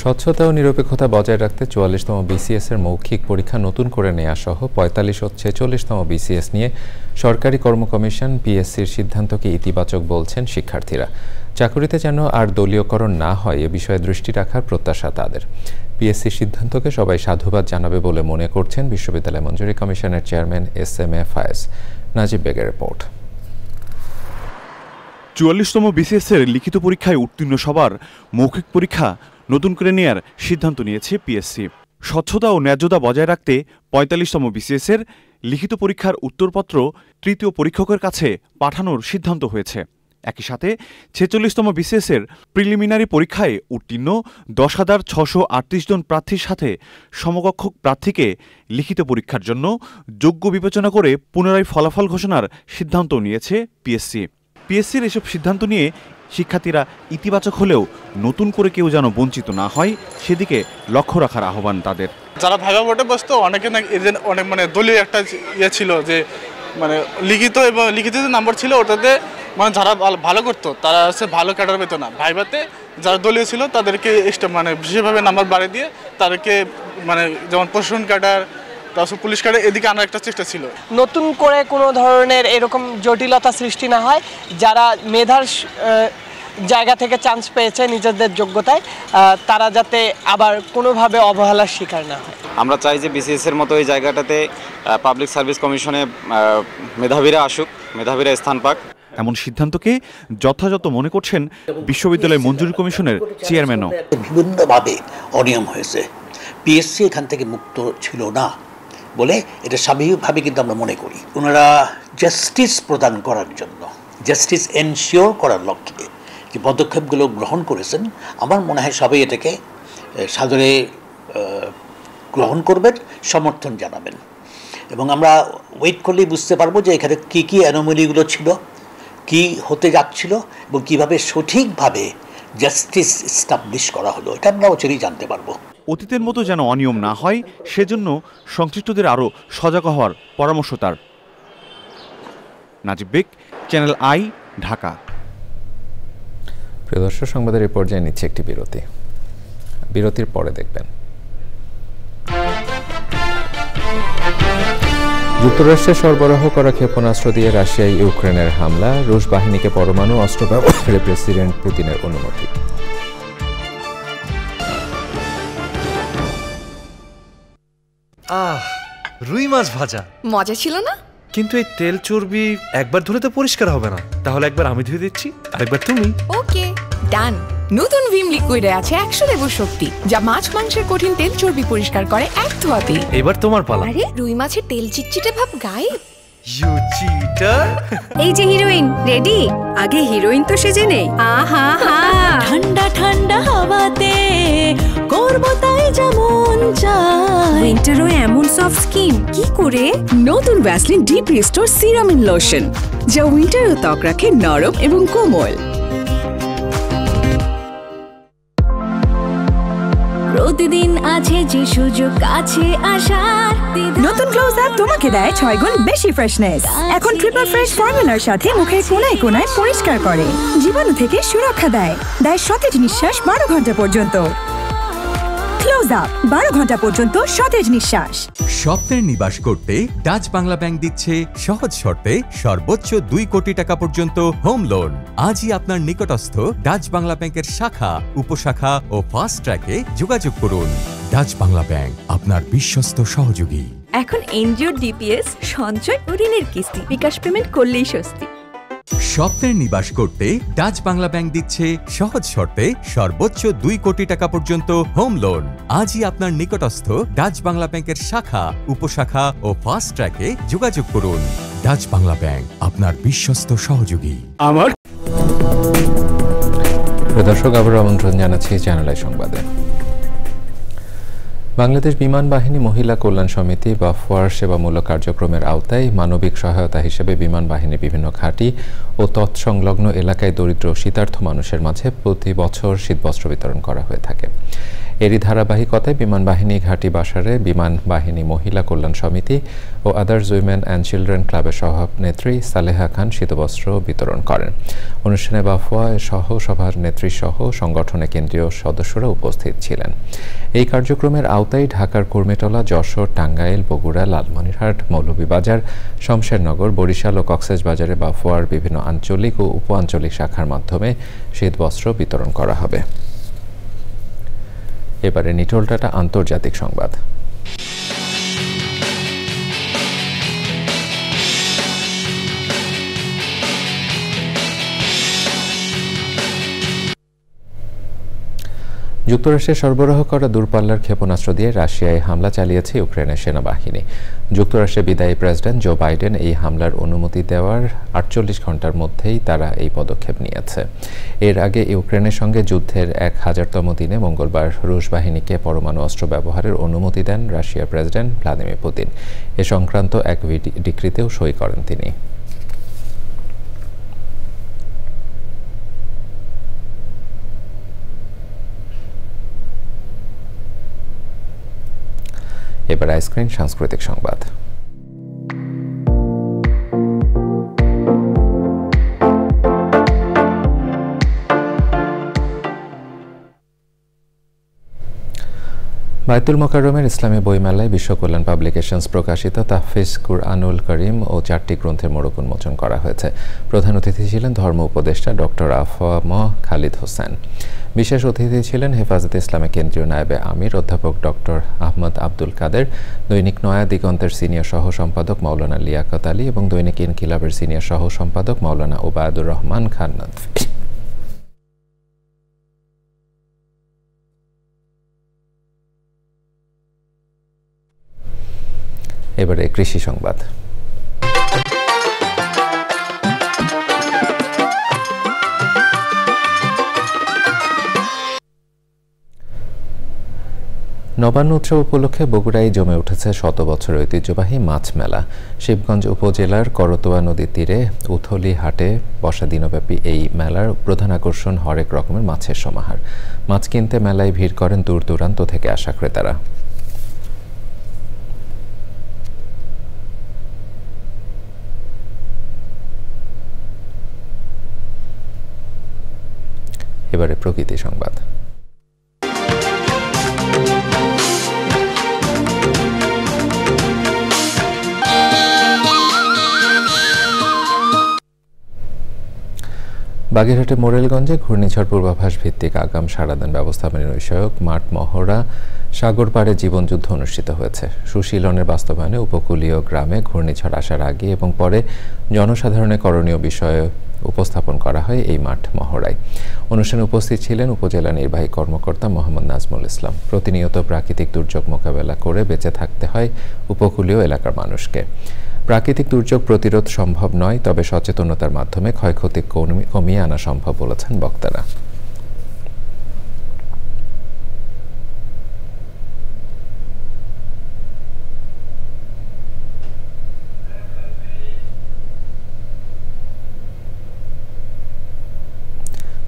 Speaker 1: স্বচ্ছতা ও নিরপেক্ষতা বজায় রাখতে 44তম বিসিএস এর মৌখিক পরীক্ষা নতুন করে নেওয়া সহ 45 ও 46তম বিসিএস নিয়ে সরকারি কর্ম কমিশন পিএসসির সিদ্ধান্তকে ইতিবাচক বলছেন শিক্ষার্থীরা। চাকুরিতে যেন আর দলীয়করণ না হয় এ বিষয়ে দৃষ্টি রাখার প্রত্যাশা তাদের। পিএসসির সিদ্ধান্তকে সবাই সাধুবাদ জানাবে বলে মনে করছেন বিশ্ববিদ্যালয় মঞ্জুরি কমিশনের চেয়ারম্যান এস.এম.এ. ফায়েজ। নাজিব বেগের রিপোর্ট।
Speaker 25: 44তম বিসিএস এর লিখিত পরীক্ষায় উত্তীর্ণ সবার মৌখিক পরীক্ষা নতুন করে নেয়ার সিদ্ধান্ত নিয়েছে পিএসসি। স্বচ্ছতা ও ন্যায্যতা বজায় রাখতে 45তম বিসিএস এর লিখিত পরীক্ষার উত্তরপত্র তৃতীয় পরীক্ষকের কাছে পাঠানোর সিদ্ধান্ত হয়েছে। একই সাথে 46তম বিসিএস এর প্রিলিমিনারি পরীক্ষায় উত্তীর্ণ 10,638 জন প্রার্থীর সাথে সমকক্ষ প্রার্থীকে লিখিত পরীক্ষার জন্য যোগ্য বিবেচনা করে পুনরায় ফলাফল ঘোষণার সিদ্ধান্ত নিয়েছে পিএসসি। পিএসসির এসব সিদ্ধান্ত নিয়ে শিক্ষার্থীরা ইতিবাচক হলেও নতুন করে কেউ যেন বঞ্চিত না হয় সেদিকে লক্ষ্য রাখার আহ্বান তাদের।
Speaker 26: যারা ভাইভা ভোটে বসতো অনেকে অনেক দলীয় একটা ছিল যে লিখিত এবং লিখিত যে নাম্বার ছিল ওটাতে যারা ভালো করতো তারা ভালো ক্যাডার পেত না। ভাইভাতে যারা দলীয় ছিল তাদেরকে বিশেষভাবে নাম্বার বাড়িয়ে দিয়ে তাদেরকে যেমন প্রশাসন ক্যাডার, তারপর পুলিশ ক্যাডার, এদিকে আনার একটা চেষ্টা ছিল।
Speaker 27: নতুন করে কোনো ধরনের এরকম জটিলতা সৃষ্টি না হয়, যারা মেধার জায়গা থেকে চান্স পেয়েছে নিজেদের যোগ্যতায়, তারা যাতে আবার কোনোভাবে অবহেলার শিকার না হয়।
Speaker 28: আমরা চাই যে বিসিএস এর মতো এই জায়গাটাতে পাবলিক সার্ভিস কমিশনে মেধাবীরা আসুক, মেধাবীরা স্থান পাক।
Speaker 25: এমন সিদ্ধান্তকে যথাযথ মনে করছেন বিশ্ববিদ্যালয় মঞ্জুরি কমিশনের চেয়ারম্যানও।
Speaker 29: বিভিন্নভাবে অনিয়ম হয়েছে, পিএসসি এখান থেকে মুক্ত ছিল না বলে এটা স্বাভাবিকভাবে কিন্তু আমরা মনে করি। ওনারা জাস্টিস প্রদান করার জন্য, জাস্টিস এনশিওর করার লক্ষ্যে যে পদক্ষেপগুলো গ্রহণ করেছেন, আমার মনে হয় সবাই এটাকে সাদরে গ্রহণ করবেন, সমর্থন জানাবেন। এবং আমরা ওয়েট করলেই বুঝতে পারবো যে এখানে কী কী অ্যানোমালিগুলো ছিল, কি হতে যাচ্ছিল এবং কীভাবে সঠিকভাবে জাস্টিস এস্টাবলিশ করা হলো, এটা আমরা অচিরেই জানতে পারবো।
Speaker 25: অতীতের মতো যেন অনিয়ম না হয় সেজন্য সংশ্লিষ্টদের আরও সজাগ হওয়ার পরামর্শ তার। নাজিব বেগ, চ্যানেল আই, ঢাকা।
Speaker 1: প্রিয় দর্শক, সংবাদের এই পর্যায়ে নিচ্ছে একটি বিরতি। বিরতির পরে দেখবেন যুক্তরাষ্ট্রে সরবরাহ করা ক্ষেপণাস্ত্র দিয়ে রাশিয়ায় ইউক্রেনের হামলা, রুশ বাহিনীকে পরমাণু অস্ত্র ব্যবহারে প্রেসিডেন্ট পুতিনের অনুমতি।
Speaker 2: রুই মাছ ভাজা
Speaker 3: মজা ছিল না?
Speaker 2: কিন্তু এই তেল চর্বি একবার ধুলে তো পরিষ্কার হবে না, তাহলে একবার আমি ধুয়ে দিচ্ছি, আরেকবার তুমি।
Speaker 3: ওকে, ডান। নতুন ভিম লিকুইডে আছে 100 লেবুর শক্তি, যা মাছ মাংসের কঠিন তেল চর্বি পরিষ্কার করে এক ধোয়াতেই।
Speaker 2: এবার তোমার পালা।
Speaker 3: আরে রুই মাছের তেল চিটচিটে ভাব গায়ে।
Speaker 2: You cheater.
Speaker 3: এই যে হিরোইন রেডি, আগে হিরোইন তো সেজে নেই। আহা হা, ঠান্ডা ঠান্ডা হাওয়াতে করব তাই যেমন চাই। উইন্টারও এমন সফট স্কিন কি করে? নতুন ভ্যাসলিন ডিপ রিস্টোর সিরামিন লোশন, যা উইন্টারও ত্বক রাখে নরম এবং কোমল। প্রতিদিন আছে যে সুযোগ কাছে আসার। নতুন ক্লোজ আপ তোমাকে দেয় 6 গুণ বেশি ফ্রেশনেস। এখন ট্রিপল ফ্রেশ ফর্মুলার সাথে মুখের কোনায় কোনায় পরিষ্কার করে, জীবাণু থেকে সুরক্ষা দেয় সতেজ নিঃশ্বাস 12 ঘন্টা পর্যন্ত। ক্লোজ আপ 12 ঘন্টা পর্যন্ত সতেজ নিঃশ্বাস।
Speaker 4: স্বপ্নের নিবাস করতে ডাচ বাংলা ব্যাংক দিচ্ছে সহজ শর্তে সর্বোচ্চ 2 কোটি টাকা পর্যন্ত হোম লোন। আজই আপনার নিকটস্থ ডাচ বাংলা ব্যাংকের শাখা, উপশাখা ও ফাস্ট ট্র্যাকে যোগাযোগ করুন। ডাচ বাংলা ব্যাংক, আপনার বিশ্বস্ত সহযোগী।
Speaker 3: এখন এনজিও ডিপিএস সঞ্চয় ও ঋণের কিস্তি বিকাশ পেমেন্ট করলেই স্বস্তি।
Speaker 4: স্বপ্নের নিবাস করতে ডাচ বাংলা ব্যাংক দিচ্ছে সহজ শর্তে সর্বোচ্চ 2 কোটি টাকা পর্যন্ত হোম লোন। আজই আপনার নিকটস্থ ডাচ বাংলা ব্যাংকের শাখা, উপশাখা ও ফাস্ট ট্র্যাকে যোগাযোগ করুন। ডাচ বাংলা ব্যাংক, আপনার বিশ্বস্ত সহযোগী।
Speaker 1: আমার দর্শক, আবার আমন্ত্রণ জানাচ্ছি চ্যানেল আই সংবাদে। বাংলাদেশ বিমান বাহিনী মহিলা কল্যাণ সমিতি বা ফোয়ার সেবামূলক কার্যক্রমের আওতায় মানবিক সহায়তা হিসেবে বিমান বাহিনীর বিভিন্ন ঘাঁটি ও তৎসংলগ্ন এলাকায় দরিদ্র শীতার্থ মানুষের মাঝে প্রতি বছর শীতবস্ত্র বিতরণ করা হয়ে থাকে। এরই ধারাবাহিকতায় বিমান বাহিনী ঘাঁটি বাসারে বিমান বাহিনী মহিলা কল্যাণ সমিতি ও আদার্স উইমেন অ্যান্ড চিলড্রেন ক্লাবের সভানেত্রী সালেহা খান শীতবস্ত্র বিতরণ করেন। অনুষ্ঠানে বাফুয়া সহ সভার নেত্রী সহ সংগঠনের কেন্দ্রীয় সদস্যরা উপস্থিত ছিলেন। এই কার্যক্রমের আওতায় ঢাকার কুর্মিটোলা, যশোর, টাঙ্গাইল, বগুড়া, লালমনিরহাট, মৌলভীবাজার, শমশেরনগর, বরিশাল ও কক্সবাজারে বাফুয়ার বিভিন্ন আঞ্চলিক ও উপ আঞ্চলিক শাখার মাধ্যমে শীতবস্ত্র বিতরণ করা হবে। এবারে নিটোলটাটা আন্তর্জাতিক সংবাদ। যুক্তরাষ্ট্রে সরবরাহ করা দূরপাল্লার ক্ষেপণাস্ত্র দিয়ে রাশিয়ায় হামলা চালিয়েছে ইউক্রেনের সেনাবাহিনী। যুক্তরাষ্ট্রের বিদায়ী প্রেসিডেন্ট জো বাইডেন এই হামলার অনুমতি দেওয়ার 48 ঘণ্টার মধ্যেই তারা এই পদক্ষেপ নিয়েছে। এর আগে ইউক্রেনের সঙ্গে যুদ্ধের 1000তম দিনে মঙ্গলবার রুশ বাহিনীকে পরমাণু অস্ত্র ব্যবহারের অনুমতি দেন রাশিয়ার প্রেসিডেন্ট ভ্লাদিমির পুতিন। এ সংক্রান্ত এক ডিক্রিতেও সই করেন তিনি। এবার আইস্ক্রিন সাংস্কৃতিক সংবাদ। বায়তুল মোকাররমের ইসলামী বইমেলায় বিশ্ব কল্যাণ পাবলিকেশনস প্রকাশিত তাহফিজ কুরআনুল করিম ও 4টি গ্রন্থের মোড়ক উন্মোচন করা হয়েছে। প্রধান অতিথি ছিলেন ধর্ম উপদেষ্টা ডক্টর আফম খালিদ হোসেন। বিশেষ অতিথি ছিলেন হেফাজতে ইসলামের কেন্দ্রীয় নায়েবে আমির অধ্যাপক ডক্টর আহমদ আব্দুল কাদের, দৈনিক নয়া দিগন্তের সিনিয়র সহ সম্পাদক মাওলানা লিয়াকত আলী এবং দৈনিক ইনকিলাবের সিনিয়র সহ সম্পাদক মাওলানা ওবায়দুর রহমান খান নদভী। এবারে কৃষি সংবাদ। নবান্ন উৎসব উপলক্ষে বগুড়ায় জমে উঠেছে শত বছরের ঐতিহ্যবাহী মাছ মেলা। শিবগঞ্জ উপজেলার করতোয়া নদীর তীরে উথলি হাটে বসা দিনব্যাপী এই মেলার প্রধান আকর্ষণ হরেক রকমের মাছের সমাহার। মাছ কিনতে মেলায় ভিড় করেন দূর দূরান্ত থেকে আসা ক্রেতারা। এবারে প্রকৃতি সংবাদ। বাগেরহাটে মোরেলগঞ্জে ঘূর্ণিঝড় পূর্বাভাস ভিত্তিক আগাম সারাদিন ব্যবস্থাপনা বিষয়ক মাঠ মহড়া সাগর পাড়ে জীবনযুদ্ধ অনুষ্ঠিত হয়েছে। সুশীলনের বাস্তবায়নে উপকূলীয় গ্রামে ঘূর্ণিঝড় আসার আগে এবং পরে জনসাধারণের করণীয় বিষয়ে উপস্থাপন করা হয় এই মাঠ মহড়ায়। অনুষ্ঠানে উপস্থিত ছিলেন উপজেলা নির্বাহী কর্মকর্তা মোহাম্মদ নাজমুল ইসলাম। প্রতিনিয়ত প্রাকৃতিক দুর্যোগ মোকাবেলা করে বেঁচে থাকতে হয় উপকূলীয় এলাকার মানুষকে। প্রাকৃতিক দুর্যোগ প্রতিরোধ সম্ভব নয়, তবে সচেতনতার মাধ্যমে ক্ষয়ক্ষতি কমিয়ে আনা সম্ভব বলেছেন বক্তারা।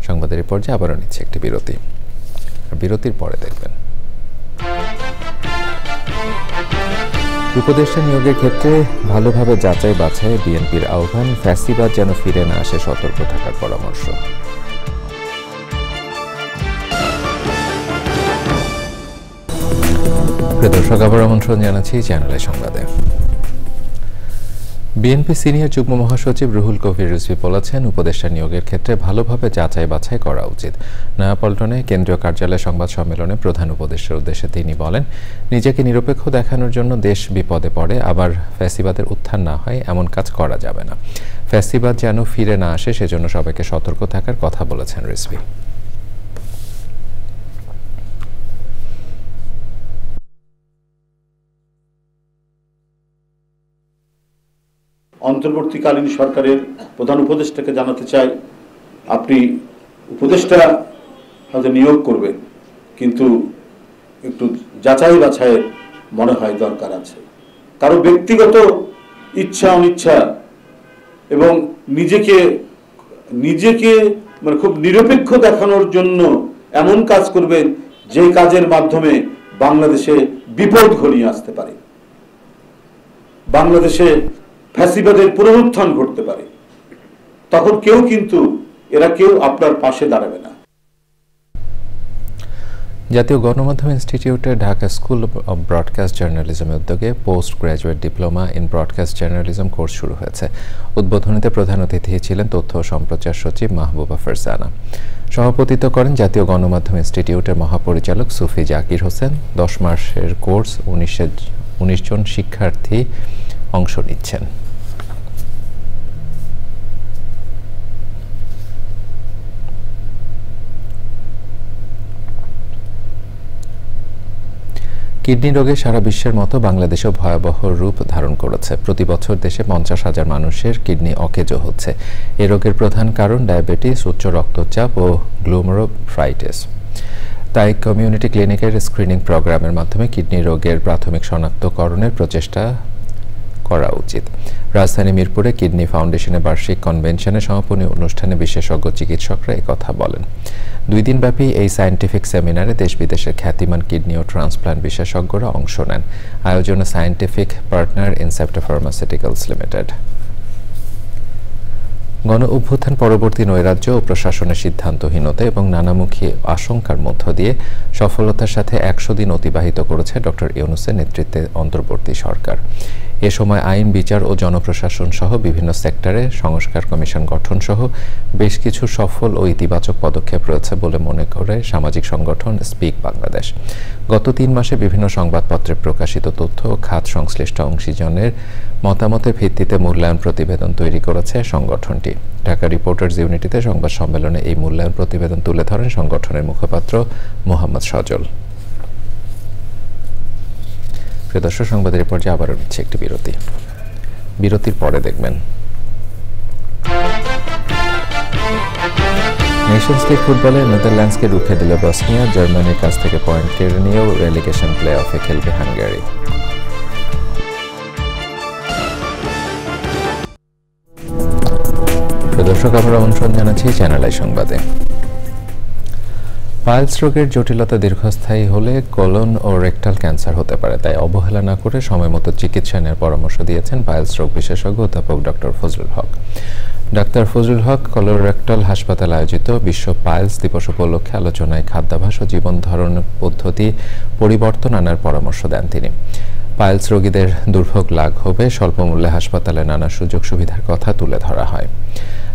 Speaker 1: সংবাদের এই পর্যায়ে আবারও নিচ্ছে একটি বিরতি। বিরতির পরে দেখবেন উপদেষ্টা নিয়োগের ক্ষেত্রে ভালোভাবে যাচাই বাছাই বিএনপির আহ্বান, ফ্যাসিবাদ যেন ফিরে না আসে সতর্ক থাকার পরামর্শ। প্রিয় দর্শক, আবার আমন্ত্রণ জানাচ্ছি চ্যানেলের সংবাদে। বিএনপি সিনিয়র যুগ্ম মহাসচিব রুহুল কবির রিজভী বলেছেন, উপদেষ্টা নিয়োগের ক্ষেত্রে ভালোভাবে যাচাই বাছাই করা উচিত। নয়াপল্টনে কেন্দ্রীয় কার্যালয়ে সংবাদ সম্মেলনে প্রধান উপদেষ্টার উদ্দেশ্যে তিনি বলেন, নিজেকে নিরপেক্ষ দেখানোর জন্য দেশ বিপদে পড়ে, আবার ফ্যাসিবাদের উত্থান না হয় এমন কাজ করা যাবে না। ফ্যাসিবাদ যেন ফিরে না আসে সেজন্য সবাইকে সতর্ক থাকার কথা বলেছেন রিজভী।
Speaker 5: অন্তর্বর্তীকালীন সরকারের প্রধান উপদেষ্টাকে জানাতে চাই, আপনি উপদেষ্টা হয়তো নিয়োগ করবেন, কিন্তু একটু যাচাই বাছাইয়ের মনে হয় দরকার আছে। কারো ব্যক্তিগত ইচ্ছা অনিচ্ছা এবং নিজেকে মানে খুব নিরপেক্ষ দেখানোর জন্য এমন কাজ করবেন যে কাজের মাধ্যমে বাংলাদেশে বিপদ ঘনিয়ে আসতে পারে, বাংলাদেশে ফ্যাসিবাদের পুনরুত্থান ঘটতে পারে। তখন এরা কেউ আপনার পাশে দাঁড়াবে না।
Speaker 1: জাতীয় গণমাধ্যম ইনস্টিটিউটের ঢাকা স্কুল অব ব্রডকাস্ট জার্নালিজমের উদ্যোগে post graduate diploma in broadcast journalism course শুরু হয়েছে। উদ্বোধনীতে প্রধান অতিথি ছিলেন তথ্য ও সম্প্রচার সচিব মাহবুবা ফারজানা। সভাপতিত্ব করেন জাতীয় গণমাধ্যম ইনস্টিটিউটের মহাপরিচালক সুফি জাকির হোসেন। 10 মাসের কোর্স 19 জন শিক্ষার্থী অংশ নিচ্ছেন। কিডনি রোগে সারা বিশ্বের মতো বাংলাদেশেও ভয়াবহ রূপ ধারণ করেছে। প্রতি বছর দেশে 50,000 মানুষের কিডনি অকেজো হচ্ছে। এ রোগের প্রধান কারণ ডায়াবেটিস, উচ্চ রক্তচাপ ও গ্লোমেরুলাইটিস। তাই কমিউনিটি ক্লিনিকের স্ক্রিনিং প্রোগ্রামের মাধ্যমে কিডনি রোগের প্রাথমিক শনাক্তকরণের প্রচেষ্টা করা উচিত। রাজধানী মিরপুরে কিডনি ফাউন্ডেশনের বার্ষিক কনভেনশনে সমাপনী অনুষ্ঠানে বিশেষজ্ঞ চিকিৎসকরা একথা বলেন। 2 দিনব্যাপী এই সায়েন্টিফিক সেমিনারে দেশ বিদেশের খ্যাতিমান কিডনি ও ট্রান্সপ্লান্ট বিশেষজ্ঞরা অংশ নেন। আয়োজনে scientific partner Incepta pharmaceuticals limited. গণ অভ্যুত্থান পরবর্তী নৈরাজ্য ও প্রশাসনের সিদ্ধান্তহীনতা এবং নানামুখী আশঙ্কার মধ্য দিয়ে সফলতার সাথে 100 দিন অতিবাহিত করেছে ডক্টর ইউনূসের নেতৃত্বে অন্তর্বর্তী সরকার। এ সময় আইন, বিচার ও জনপ্রশাসন সহ বিভিন্ন সেক্টরে সংস্কার কমিশন গঠন সহ বেশ কিছু সফল ও ইতিবাচক পদক্ষেপ রয়েছে বলে মনে করে সামাজিক সংগঠন স্পিক বাংলাদেশ। গত 3 মাসে বিভিন্ন সংবাদপত্রে প্রকাশিত তথ্য ও খাত সংশ্লিষ্ট অংশীজনের মতামতের ভিত্তিতে মূল্যায়ন প্রতিবেদন তৈরি করেছে সংগঠনটি। ঢাকা রিপোর্টার্স ইউনিটিতে সংবাদ সম্মেলনে এই মূল্যায়ন প্রতিবেদন তুলে ধরেন সংগঠনের মুখপাত্র মোহাম্মদ সজল। প্রিয় দর্শক, সংবাদের পর্যায়ে আবারও নিচ্ছে একটি বিরতি। বিরতির পরে দেখবেন নেশনস লিগ ফুটবলে নেদারল্যান্ডসকে রুখে দিল বসনিয়া, জার্মানির কাছ থেকে পয়েন্ট কেড়ে নিয়েও রেলিগেশন প্লে অফে খেলবে হাঙ্গেরি। দর্শক, আমরা আমন্ত্রণ জানাচ্ছি চ্যানেল আই সংবাদে। পাইলস রোগের জটিলতা দীর্ঘস্থায়ী হলে কোলন ও রেকটাল ক্যান্সার হতে পারে, তাই অবহেলা না করে সময় মতো চিকিৎসা নেওয়ার পরামর্শ দিয়েছেন পাইলস রোগ বিশেষজ্ঞ অধ্যাপক ডক্টর ফজলুল হক। ডাক্তার ফজলুল হক কলোরেক্টাল হাসপাতাল আয়োজিত বিশ্ব পাইলস দিবস উপলক্ষে আলোচনায় খাদ্যাভ্যাস ও জীবন ধারণ পদ্ধতি পরিবর্তন আনার পরামর্শ দেন তিনি। পাইলস রোগীদের দুর্ভোগ লাঘবে স্বল্পমূল্যে হাসপাতালে নানা সুযোগ সুবিধার কথা তুলে ধরা হয়।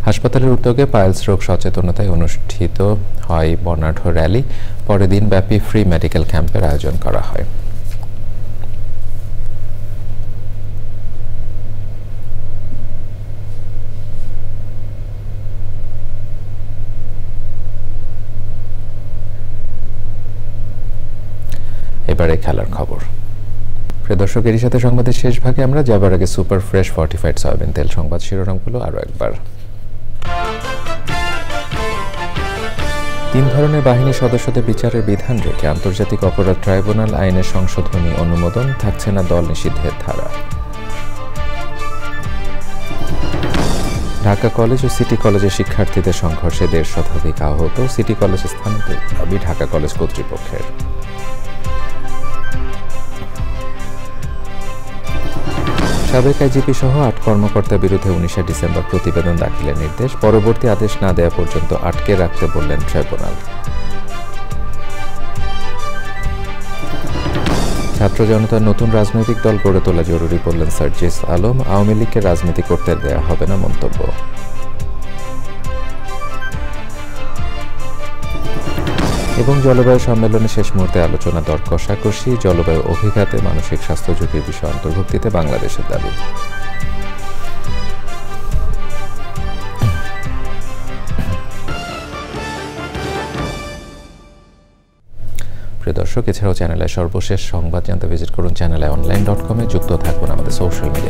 Speaker 1: হাসপাতালের উদ্যোগে পাইলস রোগ সচেতনতায় অনুষ্ঠিত হয় বর্ণাঢ্য র্যালি, পরে দিনব্যাপী ফ্রি মেডিকেল ক্যাম্পের আয়োজন করা হয়। এবারে খেলার খবর। প্রিয় দর্শক, এরই সাথে সংবাদের শেষ ভাগে আমরা যাবার আগে সুপার ফ্রেশ ফর্টিফাইড সয়াবিন তেল সংবাদ শিরোনামগুলো আরও একবার। 3 ধরনের বাহিনী সদস্যদের বিচারের বিধান রেখে আন্তর্জাতিক অপরাধ ট্রাইব্যুনাল আইনের সংশোধনী অনুমোদন, থাকছে না দল নিষিদ্ধের ধারা। ঢাকা কলেজ ও সিটি কলেজের শিক্ষার্থীদের সংঘর্ষে 150 শতাধিক আহত, সিটি কলেজে স্থানান্তর দাবি ঢাকা কলেজ কর্তৃপক্ষের। সাবেক আইজিপি সহ 8 কর্মকর্তার বিরুদ্ধে 19 ডিসেম্বর প্রতিবেদন দাখিলের নির্দেশ, পরবর্তী আদেশ না দেওয়া পর্যন্ত আটকে রাখতে বললেন ট্রাইব্যুনাল। ছাত্র জনতার নতুন রাজনৈতিক দল গড়ে তোলা জরুরি বললেন সার্জিস আলম, আওয়ামী লীগকে রাজনীতি করতে দেওয়া হবে না মন্তব্য। এবং জলবায়ু সম্মেলনে শেষ মুহূর্তে আলোচনা দর কষাকষি, জলবায়ু অভিঘাতে মানসিক স্বাস্থ্য ঝুঁকির বিষয় অন্তর্ভুক্তিতে বাংলাদেশের দাবি। প্রিয় দর্শক, এছাড়াও চ্যানেলের সর্বশেষ সংবাদ জানতে ভিজিট করুন চ্যানেলonline.com-এ, যুক্ত থাকুন আমাদের সোশ্যাল মিডিয়া